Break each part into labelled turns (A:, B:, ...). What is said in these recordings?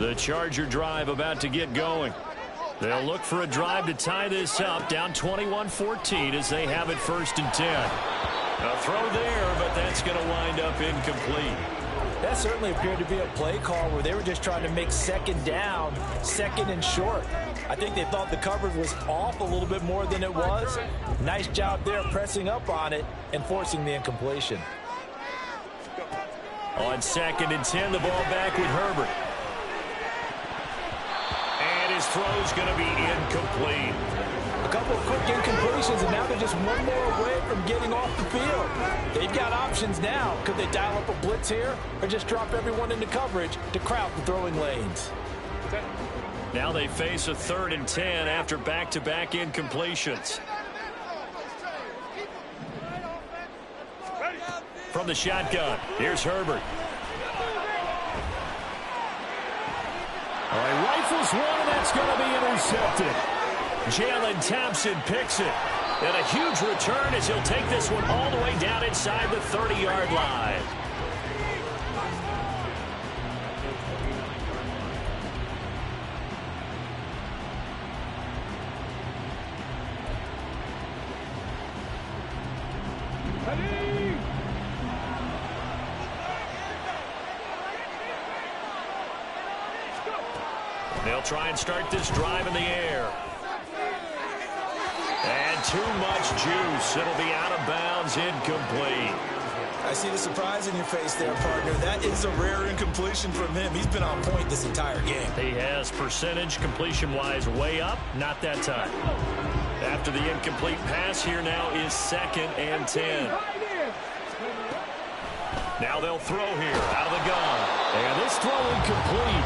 A: The Charger drive about to get going. They'll look for a drive to tie this up, down 21-14 as they have it 1st and 10. A throw there, but that's going to wind up incomplete.
B: That certainly appeared to be a play call where they were just trying to make 2nd down, 2nd and short. I think they thought the coverage was off a little bit more than it was. Nice job there pressing up on it and forcing the incompletion.
A: On 2nd and 10, the ball back with Herbert. And his throw's going to be incomplete.
B: A couple of quick incompletions, and now they're just one more away from getting off the field. They've got options now. Could they dial up a blitz here or just drop everyone into coverage to crowd the throwing lanes?
A: Now they face a 3rd and 10 after back-to-back incompletions. From the shotgun, here's Herbert. All right, rifles one, and that's going to be intercepted. Jalen Thompson picks it. And a huge return as he'll take this one all the way down inside the 30-yard line. They'll try and start this drive in the air. And too much juice. It'll be out of bounds, incomplete.
B: I see the surprise in your face there, partner. That is a rare incompletion from him. He's been on point this entire game.
A: He has percentage completion-wise way up, not that time. After the incomplete pass, here now is 2nd and 10. Now they'll throw here out of the gun. And this throw incomplete.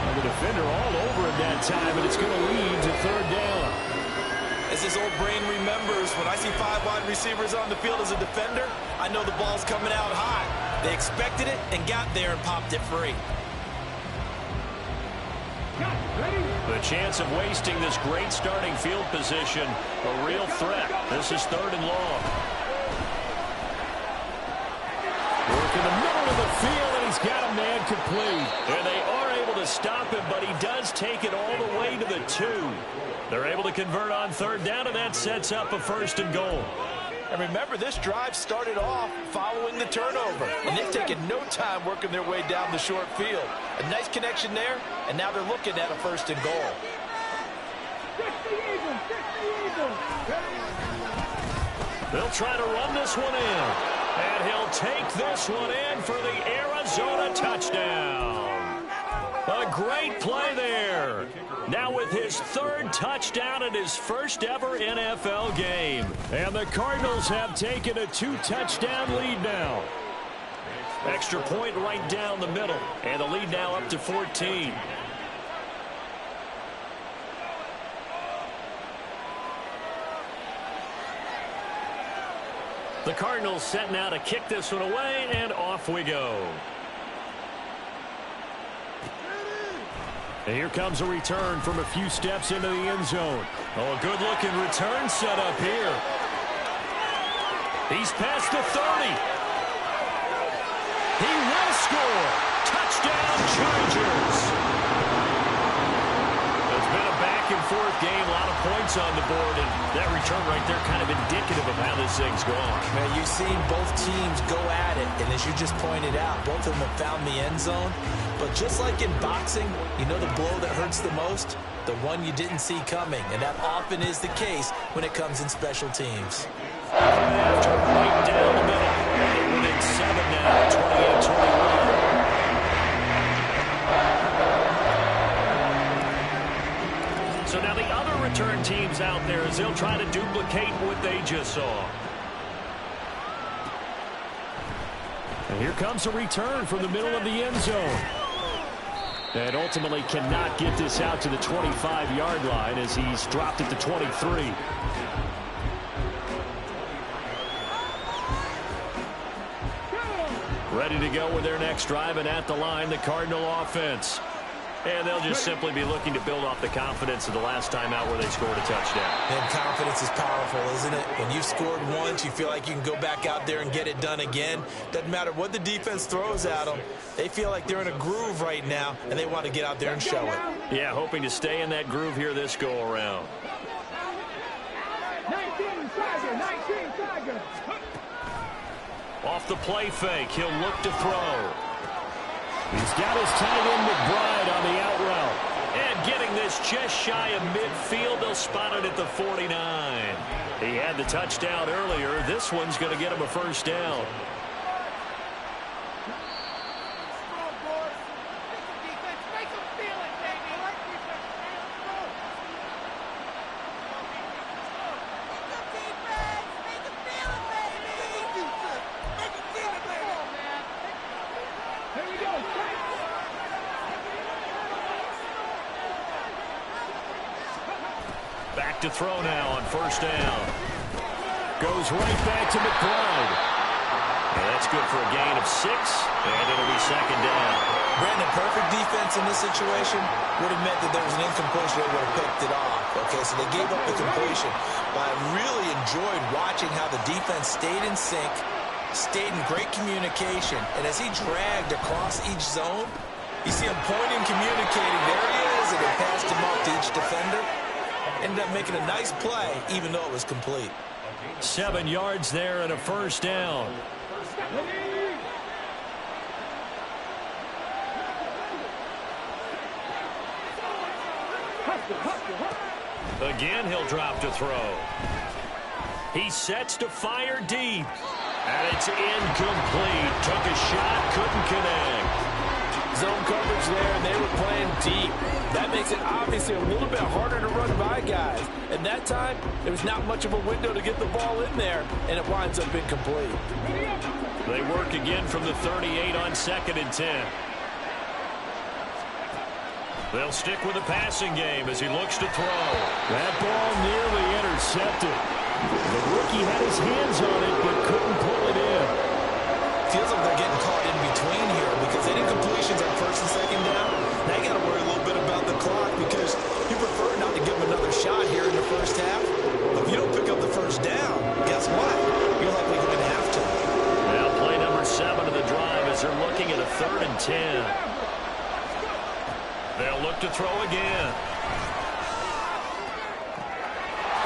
A: And the defender all over it that time, and it's going to lead to 3rd down.
B: As his old brain remembers, when I see 5 wide receivers on the field as a defender, I know the ball's coming out high. They expected it and got there and popped it free.
A: The chance of wasting this great starting field position, a real threat. This is 3rd and long. Work in the middle of the field, and he's got a man complete. And they are able to stop him, but he does take it all the way to the 2. They're able to convert on 3rd down, and that sets up a 1st and goal.
B: And remember, this drive started off following the turnover, and they've taken no time working their way down the short field. A nice connection there, and now they're looking at a 1st and goal.
A: They'll try to run this one in, and he'll take this one in for the Arizona touchdown. A great play there. Now with his 3rd touchdown in his 1st ever NFL game. And the Cardinals have taken a 2-touchdown lead now. Extra point right down the middle. And the lead now up to 14. The Cardinals set now to kick this one away, and off we go. And here comes a return from a few steps into the end zone. Oh, a good-looking return set up here. He's past the 30. He will score. Touchdown, Chargers. It's been a back-and-forth game, a lot of points on the board, and that return right there kind of indicative of how this thing's gone.
B: Man, you've seen both teams go at it, and as you just pointed out, both of them have found the end zone. But just like in boxing, you know the blow that hurts the most? The one you didn't see coming, and that often is the case when it comes in special teams.
A: After right down the middle, they're within 7 now, 28-21. So now the other return teams out there as they'll try to duplicate what they just saw. And here comes a return from the middle of the end zone. And ultimately cannot get this out to the 25-yard line as he's dropped it to 23. Ready to go with their next drive, and at the line, the Cardinal offense. And they'll just simply be looking to build off the confidence of the last time out where they scored a touchdown.
B: And confidence is powerful, isn't it? When you've scored once, you feel like you can go back out there and get it done again. Doesn't matter what the defense throws at them. They feel like they're in a groove right now, and they want to get out there and show it.
A: Yeah, hoping to stay in that groove here this go-around.
C: 19 Tiger.
A: Off the play fake, he'll look to throw. He's got his tight end McBride on the out route. And getting this just shy of midfield, they'll spot it at the 49. He had the touchdown earlier. This one's going to get him a first down. Back to throw now on first down. Goes right back to McBride. And that's good for a gain of 6, and it'll be second down.
B: Brandon, perfect defense in this situation would have meant that there was an incompletion. They would have picked it off. Okay, so they gave up the completion. But I really enjoyed watching how the defense stayed in sync, stayed in great communication, and as he dragged across each zone, you see him pointing, communicating. There he is, and they passed him off to each defender. Ended up making a nice play, even though it was complete.
A: 7 yards there and a first down. Again, he'll drop to throw. He sets to fire deep. And it's incomplete. Took a shot, couldn't connect.
D: Zone coverage there, and they were playing deep. That makes it obviously a little bit harder to run by guys. And that time, there was not much of a window to get the ball in there, and it winds up incomplete.
A: They work again from the 38 on 2nd and 10. They'll stick with the passing game as he looks to throw. That ball nearly intercepted. The rookie had his hands on it, but couldn't pull it in.
B: Feels like they're getting caught in between here because they did completions on 1st and 2nd down. Now you got to worry a little bit about the clock because you prefer not to give them another shot here in the first half. But if you don't pick up the first down, guess what? You're likely going to have to.
A: Now play number 7 of the drive as they're looking at a 3rd and 10. They'll look to throw again.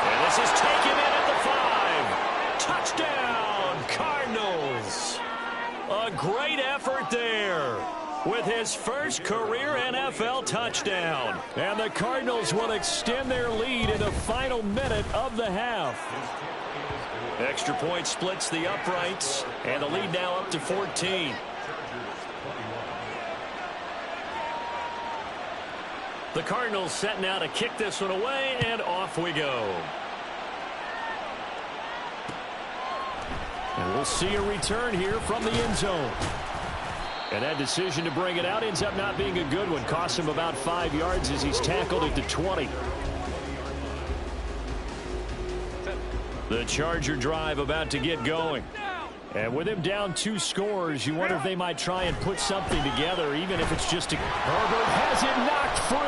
A: And this is taken in at the 5. Touchdown, Cardinals. A great effort there with his first career NFL touchdown. And the Cardinals will extend their lead in the final minute of the half. Extra point splits the uprights, and the lead now up to 14. The Cardinals set now to kick this one away, and off we go. And we'll see a return here from the end zone. And that decision to bring it out ends up not being a good one. Costs him about 5 yards as he's tackled at the 20. The Charger drive about to get going. And with him down 2 scores, you wonder if they might try and put something together, even if it's just a... Herbert has it knocked free.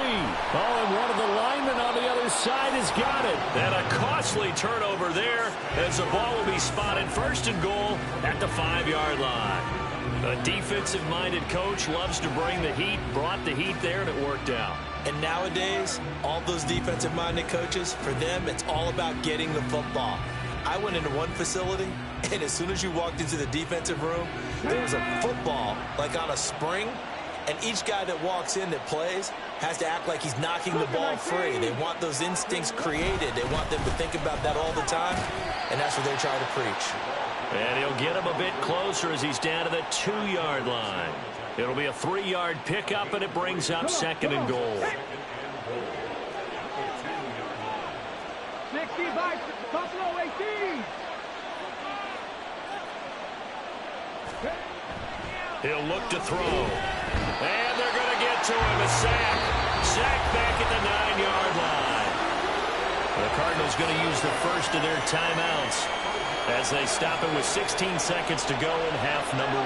A: Oh, and one of the linemen on the other side has got it. And a costly turnover there as the ball will be spotted 1st and goal at the 5-yard line. A defensive-minded coach loves to bring the heat, brought the heat there, and it worked out.
B: And nowadays, all those defensive-minded coaches, for them, it's all about getting the football. I went into one facility, and as soon as you walked into the defensive room, there was a football, like on a spring, and each guy that walks in that plays has to act like he's knocking the ball free. They want those instincts created. They want them to think about that all the time, and that's what they try to preach.
A: And he'll get him a bit closer as he's down to the 2-yard line. It'll be a 3-yard pickup, and it brings up 2nd and goal.
C: 65, Buffalo 18.
A: He'll look to throw. And they're going to get to him. A sack. Sack back at the 9-yard line. The Cardinals going to use the first of their timeouts as they stop it with 16 seconds to go in half number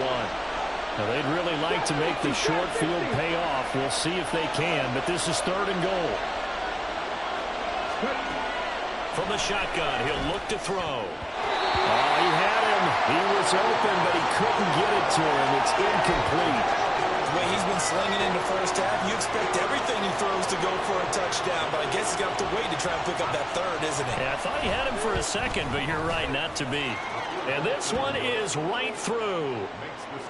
A: 1. Well, they'd really like to make the short field pay off. We'll see if they can, but this is 3rd and goal. From the shotgun, he'll look to throw. Oh, he had him. He was open, but he couldn't get it to him. It's incomplete.
B: The way he's been slinging in the first half, you expect everything he throws to go for a touchdown, but I guess he's going to have to wait to try and pick up that 3rd, isn't he?
A: Yeah, I thought he had him for a second, but you're right, not to be. And this one is right through.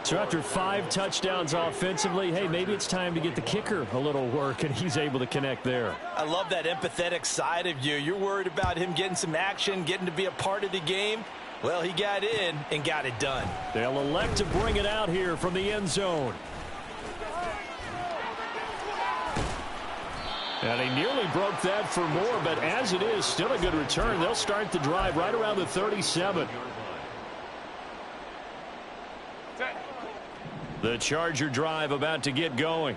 A: So after 5 touchdowns offensively, hey, maybe it's time to get the kicker a little work, and he's able to connect there.
B: I love that empathetic side of you. You're worried about him getting some action, getting to be a part of the game. Well, he got in and got it done.
A: They'll elect to bring it out here from the end zone. And he nearly broke that for more, but as it is, still a good return. They'll start the drive right around the 37. The Charger drive about to get going.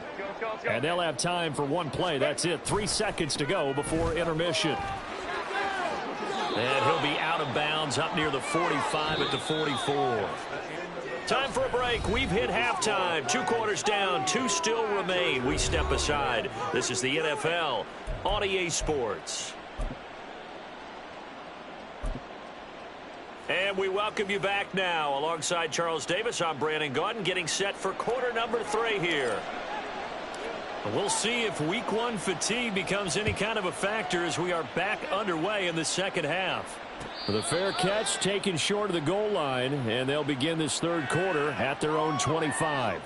A: And they'll have time for one play. That's it. 3 seconds to go before intermission. And he'll be out of bounds up near the 45 at the 44. Time for a break. We've hit halftime. 2 quarters down. 2 still remain. We step aside. This is the NFL on EA Sports. And we welcome you back now. Alongside Charles Davis, I'm Brandon Gaudin, getting set for quarter number 3 here. We'll see if week 1 fatigue becomes any kind of a factor as we are back underway in the second half. The fair catch taken short of the goal line, and they'll begin this 3rd quarter at their own 25.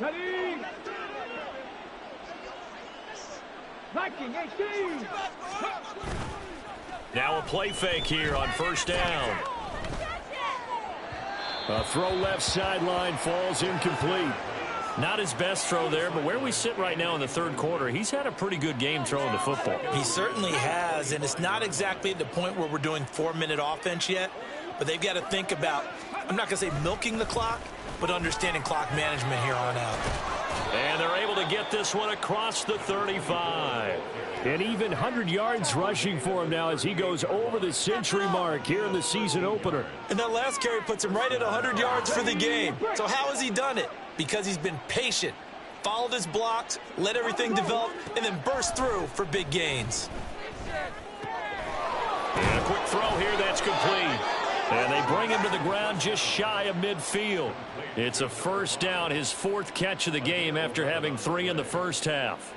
C: Ready? Viking 18.
A: Now a play fake here on 1st down. A throw left sideline falls incomplete. Not his best throw there, but where we sit right now in the 3rd quarter, he's had a pretty good game throwing the football.
B: He certainly has, and it's not exactly at the point where we're doing 4-minute offense yet, but they've got to think about, I'm not going to say milking the clock, but understanding clock management here on out.
A: And they're able to get this one across the 35. And even 100 yards rushing for him now as he goes over the century mark here in the season opener.
B: And that last carry puts him right at 100 yards for the game. So how has he done it? Because he's been patient, followed his blocks, let everything develop, and then burst through for big gains.
A: And a quick throw here that's complete. And they bring him to the ground just shy of midfield. It's a 1st down, his 4th catch of the game after having 3 in the first half.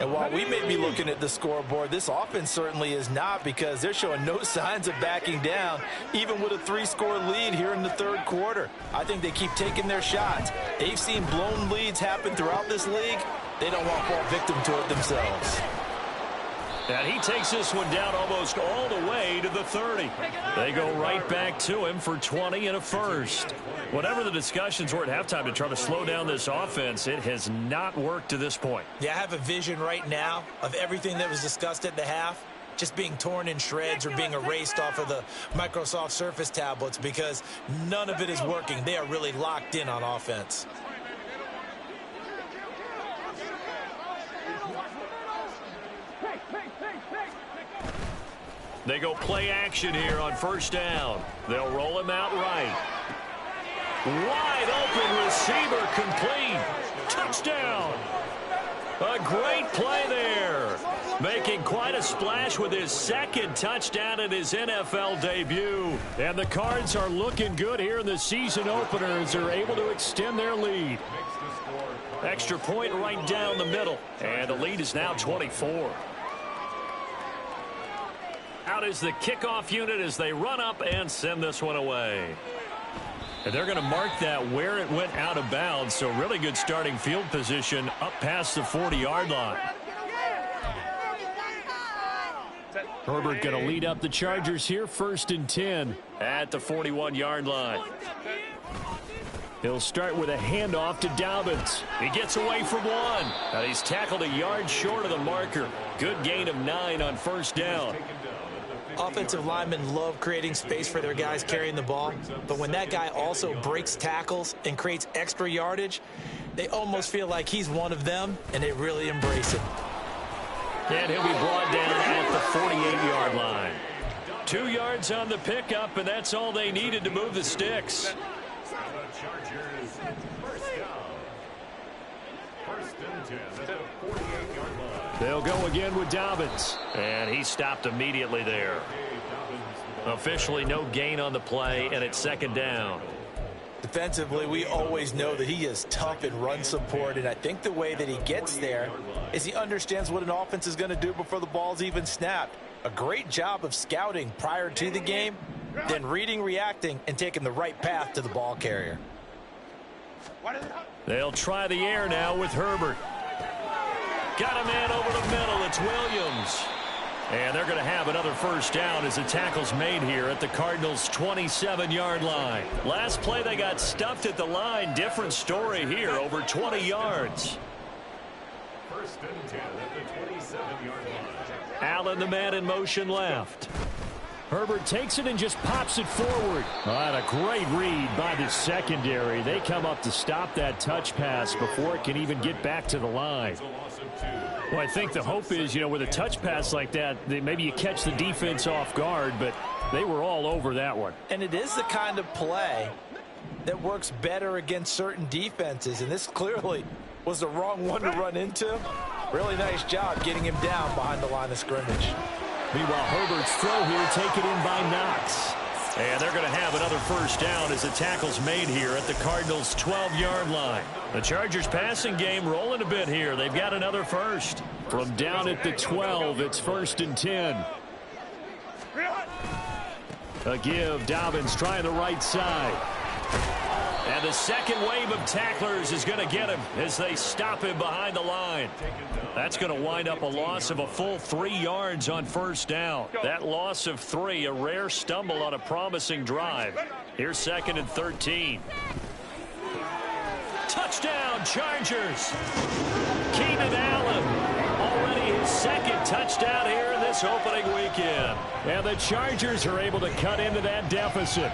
B: And while we may be looking at the scoreboard, this offense certainly is not, because they're showing no signs of backing down, even with a 3-score lead here in the 3rd quarter. I think they keep taking their shots. They've seen blown leads happen throughout this league. They don't want to fall victim to it themselves.
A: And he takes this one down almost all the way to the 30. They go right back to him for 20 and a first. Whatever the discussions were at halftime to try to slow down this offense, it has not worked to this point.
B: Yeah, I have a vision right now of everything that was discussed at the half just being torn in shreds or being erased off of the Microsoft Surface tablets, because none of it is working. They are really locked in on offense.
A: They go play action here on 1st down. They'll roll him out right. Wide open receiver, complete. Touchdown. A great play there. Making quite a splash with his 2nd touchdown in his NFL debut. And the Cards are looking good here in the season opener as they're able to extend their lead. Extra point right down the middle. And the lead is now 24. Out is the kickoff unit as they run up and send this one away. And they're going to mark that where it went out of bounds, so really good starting field position up past the 40-yard line. Herbert going to lead up the Chargers here, 1st and 10 at the 41-yard line. He'll start with a handoff to Dobbins. He gets away from one. And he's tackled a yard short of the marker. Good gain of 9 on 1st down.
B: Offensive linemen love creating space for their guys carrying the ball, but when that guy also breaks tackles and creates extra yardage, they almost feel like he's one of them, and they really embrace it.
A: And he'll be brought down at the 48-yard line. 2 yards on the pickup, and that's all they needed to move the sticks. They'll go again with Dobbins. And he stopped immediately there. Officially no gain on the play, and it's second down.
B: Defensively, we always know that he is tough in run support, and I think the way that he gets there is he understands what an offense is going to do before the ball's even snapped. A great job of scouting prior to the game, then reading, reacting, and taking the right path to the ball carrier.
A: They'll try the air now with Herbert. Got a man over the middle. It's Williams. And they're going to have another first down as the tackle's made here at the Cardinals' 27-yard line. Last play, they got stuffed at the line. Different story here, over 20 yards. First and 10 at the 27-yard line. Allen, the man in motion left. Herbert takes it and just pops it forward. A great read by the secondary. They come up to stop that touch pass before it can even get back to the line. Well, I think the hope is, with a touch pass like that, maybe you catch the defense off guard, but they were all over that one.
B: And it is the kind of play that works better against certain defenses, and this clearly was the wrong one to run into. Really nice job getting him down behind the line of scrimmage.
A: Meanwhile, Herbert's throw here taken in by Knox. And they're going to have another first down as the tackle's made here at the Cardinals' 12-yard line. The Chargers passing game rolling a bit here. They've got another first. From down at the 12, it's 1st and 10. A give. Dobbins trying the right side. And the second wave of tacklers is going to get him as they stop him behind the line. That's going to wind up a loss of a full 3 yards on first down. That loss of 3, a rare stumble on a promising drive. Here's 2nd and 13. Touchdown, Chargers. Keenan Allen, already his 2nd touchdown here in this opening weekend. And the Chargers are able to cut into that deficit.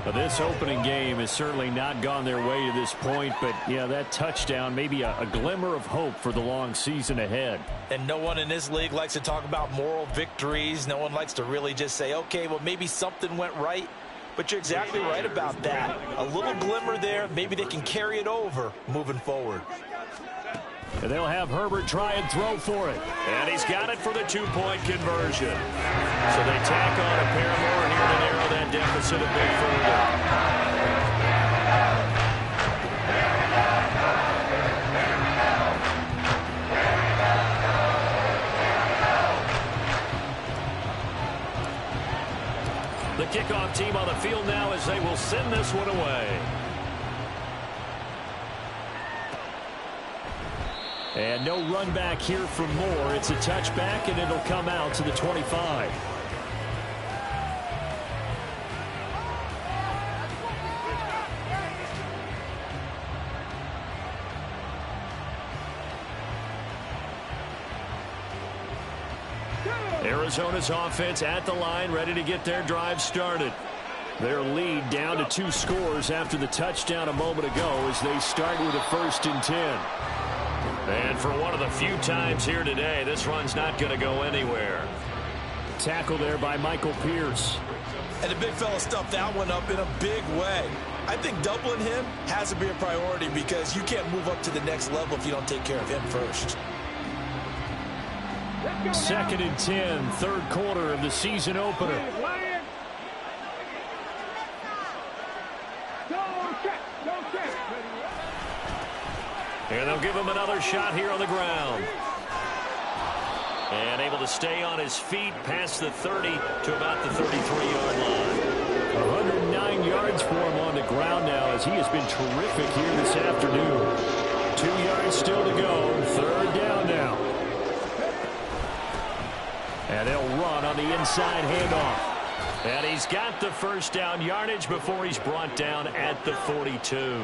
A: But this opening game has certainly not gone their way to this point, but yeah, that touchdown, maybe a glimmer of hope for the long season ahead.
B: And no one in this league likes to talk about moral victories. No one likes to really just say, okay, well, maybe something went right. But you're exactly right about that. A little glimmer there. Maybe they can carry it over moving forward.
A: And they'll have Herbert try and throw for it. And he's got it for the 2-point conversion. So they tack on a pair more here to narrow that deficit a bit further. The kickoff team on the field now as they will send this one away. And no run back here from Moore. It's a touchback, and it'll come out to the 25. Arizona's offense at the line, ready to get their drive started. Their lead down to 2 scores after the touchdown a moment ago as they start with a 1st and 10. And for one of the few times here today, this run's not going to go anywhere. Tackle there by Michael Pierce.
B: And the big fella stuffed that one up in a big way. I think doubling him has to be a priority because you can't move up to the next level if you don't take care of him first.
A: 2nd and 10, 3rd quarter of the season opener. And they'll give him another shot here on the ground. And able to stay on his feet past the 30 to about the 33-yard line. 109 yards for him on the ground now as he has been terrific here this afternoon. 2 yards still to go. 3rd down now. And they'll run on the inside handoff. And he's got the first down yardage before he's brought down at the 42.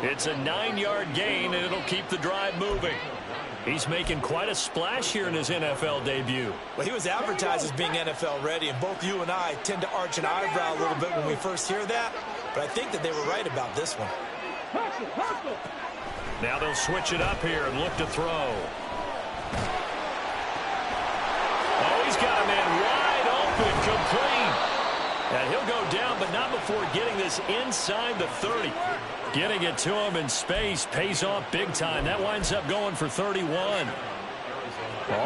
A: It's a 9-yard gain, and it'll keep the drive moving. He's making quite a splash here in his NFL debut.
B: Well, he was advertised as being NFL ready, and both you and I tend to arch an eyebrow a little bit when we first hear that. But I think that they were right about this one.
A: Now they'll switch it up here and look to throw. complete. And he'll go down, but not before getting this inside the 30. Getting it to him in space pays off big time. That winds up going for 31.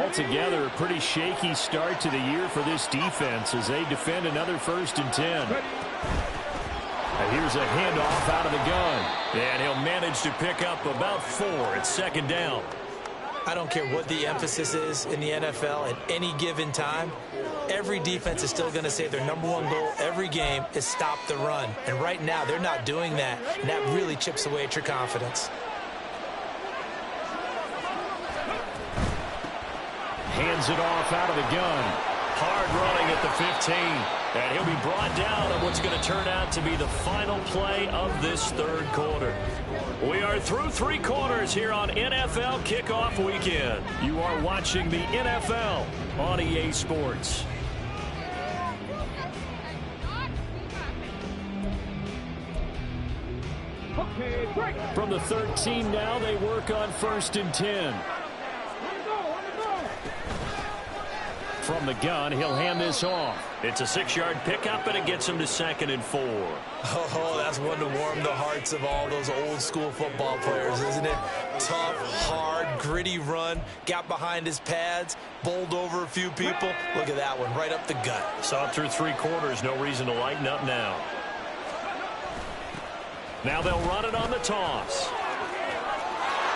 A: Altogether, a pretty shaky start to the year for this defense as they defend another 1st and 10. And here's a handoff out of the gun. And he'll manage to pick up about 4 at 2nd down.
B: I don't care what the emphasis is in the NFL at any given time. Every defense is still going to say their #1 goal every game is stop the run. And right now, they're not doing that. And that really chips away at your confidence.
A: Hands it off out of the gun. Hard running at the 15. And he'll be brought down on what's going to turn out to be the final play of this 3rd quarter. We are through 3 quarters here on NFL Kickoff Weekend. You are watching the NFL on EA Sports. From the 13 now, they work on 1st and 10. From the gun, he'll hand this off. It's a 6-yard pickup, and it gets him to 2nd and 4.
B: Oh, that's one to warm the hearts of all those old-school football players, isn't it? Tough, hard, gritty run, got behind his pads, bowled over a few people. Look at that one, right up the gut.
A: Saw it through 3 quarters, no reason to lighten up now. Now they'll run it on the toss.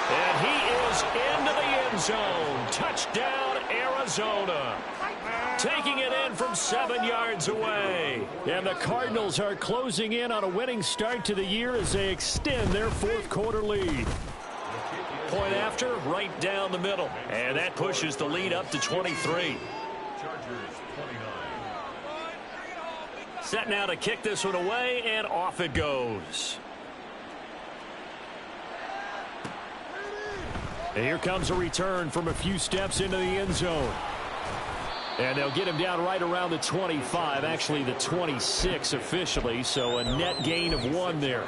A: And he is into the end zone. Touchdown, Arizona. Taking it in from 7 yards away. And the Cardinals are closing in on a winning start to the year as they extend their 4th quarter lead. Point after, right down the middle. And that pushes the lead up to 23. Set now to kick this one away, and off it goes. And here comes a return from a few steps into the end zone. And they'll get him down right around the 25, actually the 26 officially, so a net gain of 1 there.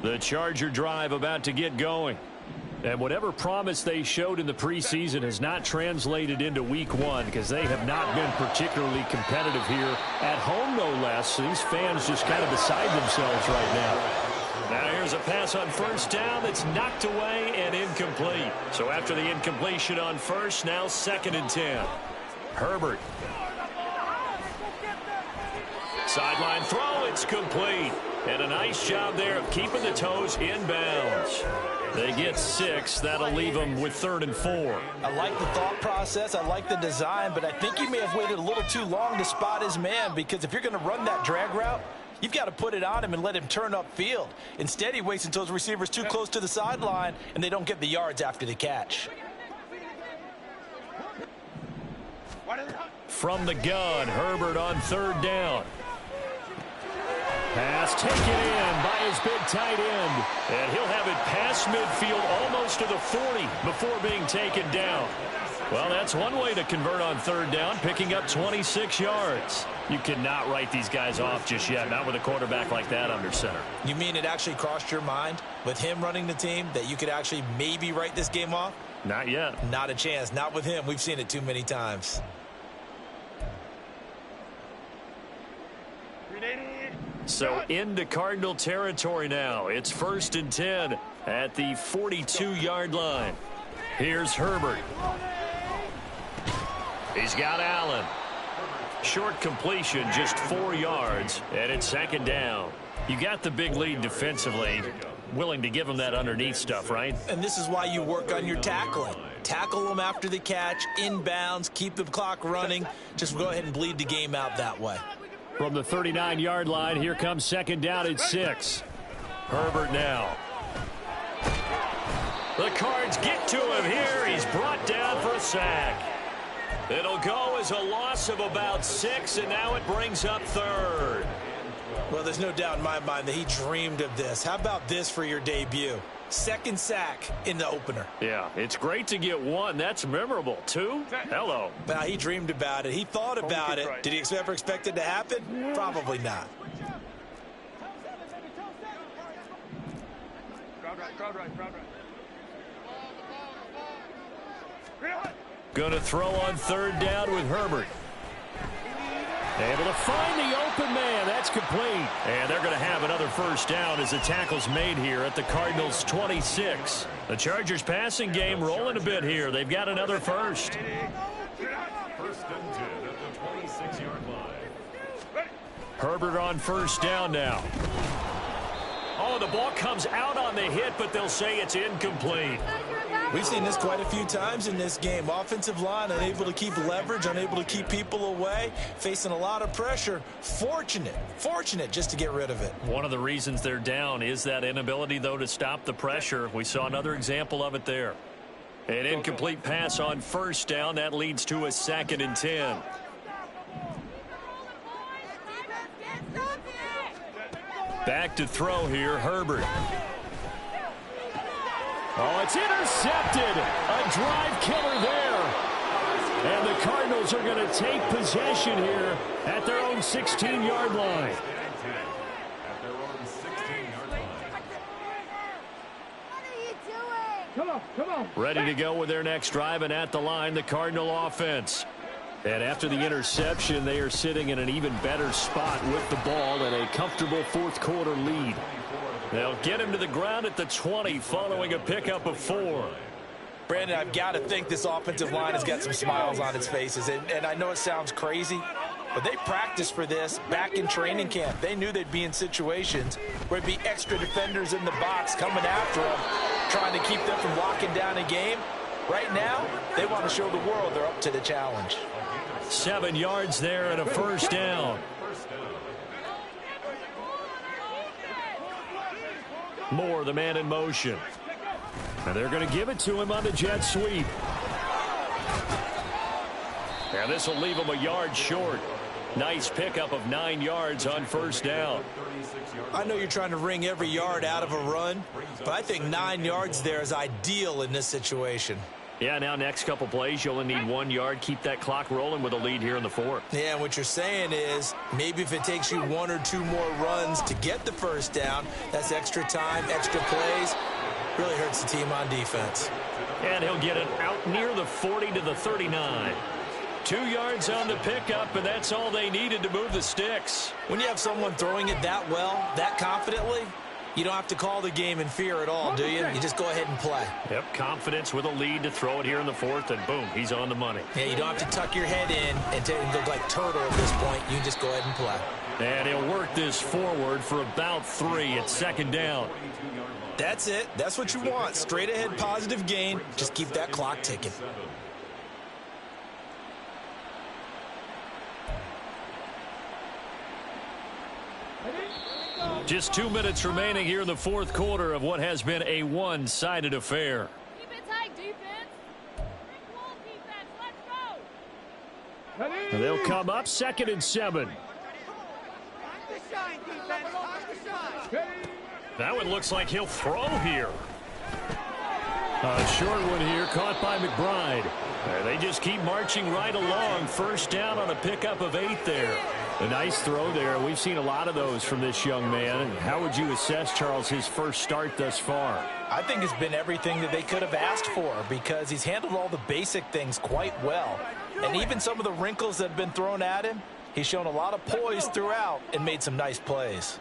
A: The Charger drive about to get going. And whatever promise they showed in the preseason has not translated into week 1 because they have not been particularly competitive here at home, no less. These fans just kind of beside themselves right now. Now here's a pass on 1st down that's knocked away and incomplete. So after the incompletion on 1st, now 2nd and 10. Herbert. Sideline throw, it's complete. And a nice job there of keeping the toes in bounds. They get 6. That'll leave them with 3rd and 4.
B: I like the thought process. I like the design, but I think he may have waited a little too long to spot his man, because if you're going to run that drag route, you've got to put it on him and let him turn upfield. Instead, he waits until his receiver's too close to the sideline, and they don't get the yards after the catch.
A: From the gun, Herbert on 3rd down. Pass taken in by his big tight end. And he'll have it past midfield almost to the 40 before being taken down. Well, that's one way to convert on 3rd down, picking up 26 yards. You cannot write these guys off just yet, not with a quarterback like that under center.
B: You mean it actually crossed your mind with him running the team that you could actually maybe write this game off?
A: Not yet.
B: Not a chance. Not with him. We've seen it too many times.
A: So into Cardinal territory now. It's 1st and 10 at the 42-yard line. Here's Herbert. He's got Allen. Short completion, just 4 yards, and it's 2nd down. You got the big lead defensively. Willing to give him that underneath stuff, right?
B: And this is why you work on your tackling. Tackle them after the catch, inbounds, keep the clock running. Just go ahead and bleed the game out that way.
A: From the 39-yard line, here comes 2nd down at 6. Herbert now. The Cards get to him here. He's brought down for a sack. It'll go as a loss of about 6, and now it brings up 3rd.
B: Well, there's no doubt in my mind that he dreamed of this. How about this for your debut? 2nd sack in the opener.
A: Yeah, it's great to get 1. That's memorable. 2? Hello.
B: Now, he dreamed about it. He thought about it. Did he ever expect it to happen? Probably not.
A: Going to throw on third down with Herbert. Able to find the open man. That's complete. And they're going to have another first down as the tackle's made here at the Cardinals' 26. The Chargers passing game rolling a bit here. They've got another first.
E: First and 10 at the 26-yard line.
A: Herbert on first down now. Oh, the ball comes out on the hit, but they'll say it's incomplete.
B: We've seen this quite a few times in this game. Offensive line unable to keep leverage, unable to keep people away, facing a lot of pressure. Fortunate just to get rid of it.
A: One of the reasons they're down is that inability, though, to stop the pressure. We saw another example of it there. An incomplete pass on first down. That leads to a 2nd and 10. Back to throw here, Herbert. Oh, it's intercepted. A drive killer there. And the Cardinals are going to take possession here at their own 16-yard line.
E: At their own 16-yard line.
C: Come on.
A: Ready to go with their next drive, and at the line, the Cardinal offense. And after the interception, they are sitting in an even better spot with the ball and a comfortable fourth-quarter lead. They'll get him to the ground at the 20 following a pickup of 4.
B: Brandon, I've got to think this offensive line has got some smiles on its faces. And I know it sounds crazy, but they practiced for this back in training camp. They knew they'd be in situations where it'd be extra defenders in the box coming after them, trying to keep them from locking down a game. Right now, they want to show the world they're up to the challenge.
A: 7 yards there and a first down. Moore, the man in motion. And they're going to give it to him on the jet sweep. And this will leave him a yard short. Nice pickup of 9 yards on first down.
B: I know you're trying to wring every yard out of a run, but I think 9 yards there is ideal in this situation.
A: Yeah, now next couple plays, you only need 1 yard. Keep that clock rolling with a lead here in the 4th.
B: Yeah, and what you're saying is maybe if it takes you 1 or 2 more runs to get the first down, that's extra time, extra plays. Really hurts the team on defense.
A: And he'll get it out near the 40 to the 39. 2 yards on the pickup, and that's all they needed to move the sticks.
B: When you have someone throwing it that well, that confidently, you don't have to call the game in fear at all, do you? You just go ahead and play.
A: Yep, confidence with a lead to throw it here in the 4th, and boom, he's on the money.
B: Yeah, you don't have to tuck your head in and look like turtle at this point. You just go ahead and play.
A: And he'll work this forward for about 3 at 2nd down.
B: That's it. That's what you want. Straight ahead positive gain. Just keep that clock ticking.
A: Just 2 minutes remaining here in the 4th quarter of what has been a one-sided affair.
F: Keep it tight, defense. Ball defense. Let's go.
A: And they'll come up 2nd and 7. That one looks like he'll throw here. A short one here caught by McBride. They just keep marching right along. First down on a pickup of 8 there. A nice throw there. We've seen a lot of those from this young man. How would you assess, Charles, his first start thus far?
B: I think it's been everything that they could have asked for because he's handled all the basic things quite well. And even some of the wrinkles that have been thrown at him, he's shown a lot of poise throughout and made some nice plays.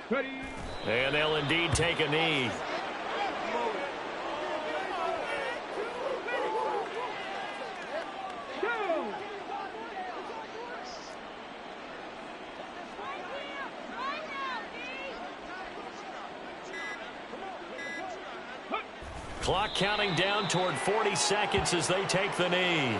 A: And they'll indeed take a knee. Clock counting down toward 40 seconds as they take the knee.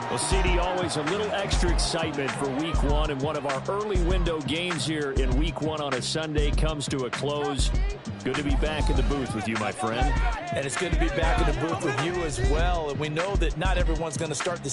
A: Well, CD, always a little extra excitement for Week 1, and one of our early window games here in Week 1 on a Sunday comes to a close. Good to be back in the booth with you, my friend.
B: And it's good to be back in the booth with you as well. And we know that not everyone's going to start the